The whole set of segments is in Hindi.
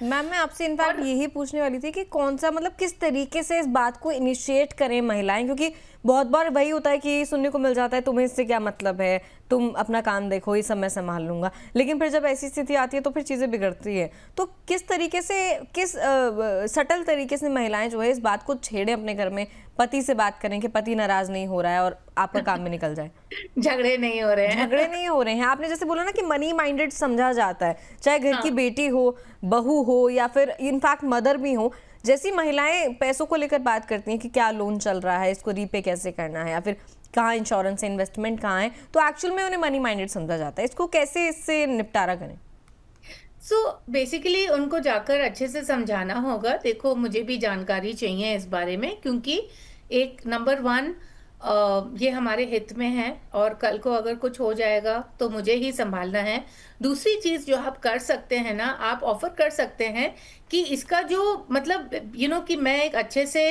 मैम मैं आपसे इनफैक्ट और यही पूछने वाली थी कि कौन सा मतलब किस तरीके से इस बात को इनिशिएट करें महिलाएं, क्योंकि बहुत बार वही होता है कि सुनने को मिल जाता है तुम्हें इससे क्या मतलब है, तुम अपना काम देखो, ये सब मैं संभाल लूंगा। लेकिन फिर जब ऐसी स्थिति आती है तो फिर चीज़ें बिगड़ती है। तो किस तरीके से, किस सटल तरीके से महिलाएं जो है इस बात को छेड़ें अपने घर में, पति से बात करें कि पति नाराज नहीं हो रहा है और आपका काम भी निकल जाए। झगड़े नहीं हो रहे झगड़े हैं। नहीं हो रहे हैं। आपने जैसे बोला ना कि मनी माइंडेड समझा जाता है, चाहे घर की हाँ, बेटी हो, बहू हो या फिर इनफैक्ट मदर भी हो। जैसी महिलाएं पैसों को लेकर बात करती हैं कि क्या लोन चल रहा है, इसको रीपे कैसे करना है, या फिर कहाँ इंश्योरेंस है, इन्वेस्टमेंट कहाँ है, तो एक्चुअल में उन्हें मनी माइंडेड समझा जाता है। इसको कैसे, इससे निपटारा करें? सो बेसिकली उनको जाकर अच्छे से समझाना होगा। देखो, मुझे भी जानकारी चाहिए इस बारे में, क्योंकि एक नंबर वन, ये हमारे हित में है और कल को अगर कुछ हो जाएगा तो मुझे ही संभालना है। दूसरी चीज जो आप कर सकते हैं ना, आप ऑफर कर सकते हैं कि इसका जो मतलब कि मैं एक अच्छे से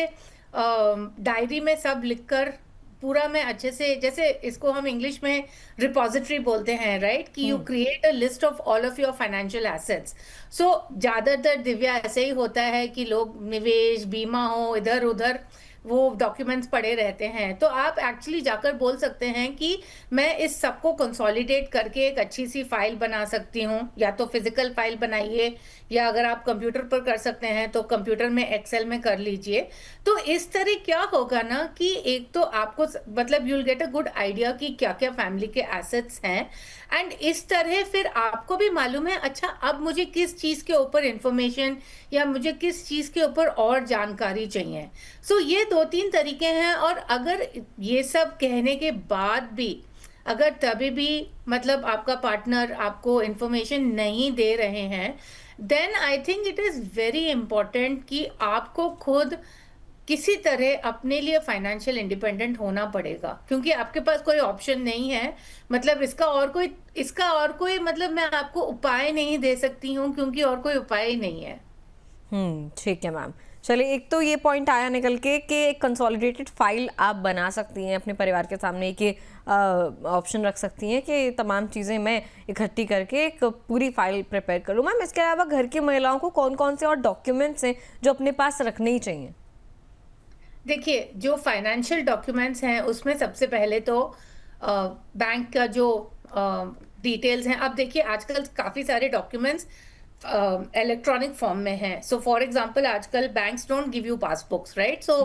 डायरी में सब लिखकर, पूरा मैं अच्छे से, जैसे इसको हम इंग्लिश में रिपोजिटरी बोलते हैं, राइट, कि you create a list of all of your financial assets. So ज्यादातर दिव्या ऐसे ही होता है कि लोग निवेश, बीमा हो, इधर उधर वो डॉक्यूमेंट्स पड़े रहते हैं। तो आप एक्चुअली जाकर बोल सकते हैं कि मैं इस सबको कंसोलिडेट करके एक अच्छी सी फाइल बना सकती हूँ, या तो फिजिकल फाइल बनाइए, या अगर आप कंप्यूटर पर कर सकते हैं तो कंप्यूटर में एक्सेल में कर लीजिए। तो इस तरह क्या होगा ना कि एक तो आपको मतलब you will get a good idea कि क्या क्या फैमिली के एसेट्स हैं, एंड इस तरह फिर आपको भी मालूम है, अच्छा अब मुझे किस चीज के ऊपर इंफॉर्मेशन या मुझे किस चीज के ऊपर और जानकारी चाहिए। सो ये दो तीन तरीके हैं। और अगर ये सब कहने के बाद भी अगर तभी भी मतलब आपका पार्टनर आपको इंफॉर्मेशन नहीं दे रहे हैं, then I think it is very important कि आपको खुद किसी तरह अपने लिए फाइनेंशियल इंडिपेंडेंट होना पड़ेगा, क्योंकि आपके पास कोई ऑप्शन नहीं है। मतलब इसका और कोई मतलब मैं आपको उपाय नहीं दे सकती हूँ, क्योंकि और कोई उपाय ही नहीं है। ठीक है मैम। चलिए, एक तो ये पॉइंट आया निकल के कि एक कंसोलिडेटेड फाइल आप बना सकती हैं अपने परिवार के सामने, कि ऑप्शन रख सकती हैं कि तमाम चीज़ें मैं इकट्ठी करके एक पूरी फाइल प्रिपेयर करूँ। मैम इसके अलावा घर की महिलाओं को कौन कौन से और डॉक्यूमेंट्स हैं जो अपने पास रखने ही चाहिए? देखिए, जो फाइनेंशियल डॉक्यूमेंट्स हैं उसमें सबसे पहले तो बैंक का जो डिटेल्स हैं। अब देखिए, आजकल काफी सारे डॉक्यूमेंट्स इलेक्ट्रॉनिक फॉर्म में है। सो फॉर एग्जांपल, आजकल banks don't give you passbooks, right. So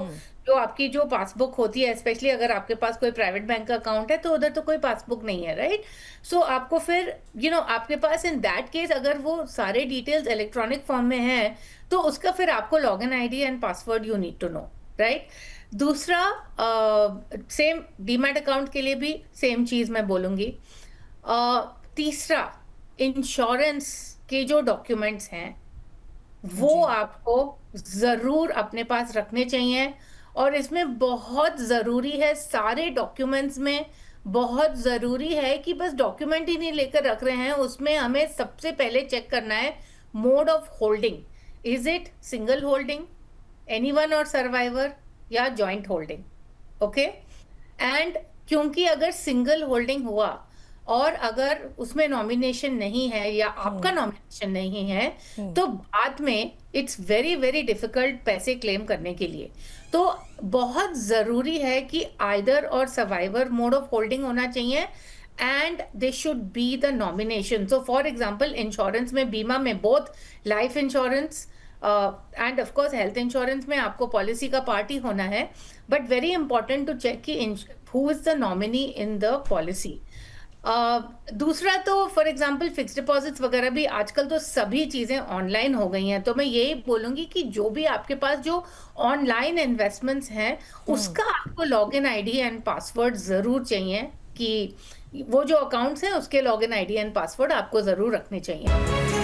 जो आपकी जो पासबुक होती है, स्पेशली अगर आपके पास कोई प्राइवेट बैंक का अकाउंट है, तो उधर तो कोई पासबुक नहीं है, राइट। सो आपको फिर आपके पास इन दैट केस अगर वो सारे डिटेल्स इलेक्ट्रॉनिक फॉर्म में है, तो उसका फिर आपको login ID and password you need to know, right. दूसरा, सेम डीमैट अकाउंट के लिए भी सेम चीज मैं बोलूंगी। तीसरा, इंश्योरेंस के जो डॉक्यूमेंट्स हैं वो जी। आपको जरूर अपने पास रखने चाहिए। और इसमें बहुत जरूरी है, सारे डॉक्यूमेंट्स में बहुत जरूरी है कि बस डॉक्यूमेंट ही नहीं लेकर रख रहे हैं, उसमें हमें सबसे पहले चेक करना है mode of holding. Is it single holding, anyone और सर्वाइवर, या जॉइंट होल्डिंग। ओके। एंड क्योंकि अगर सिंगल होल्डिंग हुआ और अगर उसमें नॉमिनेशन नहीं है या आपका नॉमिनेशन नहीं है, तो बाद में इट्स वेरी वेरी डिफिकल्ट पैसे क्लेम करने के लिए। तो बहुत जरूरी है कि आइदर और सर्वाइवर मोड ऑफ होल्डिंग होना चाहिए, and they should be the nomination. So for example, insurance में, बीमा में, both life insurance and of course health insurance में आपको पॉलिसी का पार्ट ही होना है, but very important to check कि who is the nominee in the policy. दूसरा, तो फॉर एग्जाम्पल फिक्स डिपॉजिट्स वगैरह भी आजकल तो सभी चीजें ऑनलाइन हो गई हैं, तो मैं यही बोलूंगी कि जो भी आपके पास जो ऑनलाइन इन्वेस्टमेंट्स हैं, उसका आपको लॉगिन आईडी एंड पासवर्ड जरूर चाहिए, कि वो जो अकाउंट्स हैं उसके लॉगिन आईडी एंड पासवर्ड आपको जरूर रखने चाहिए।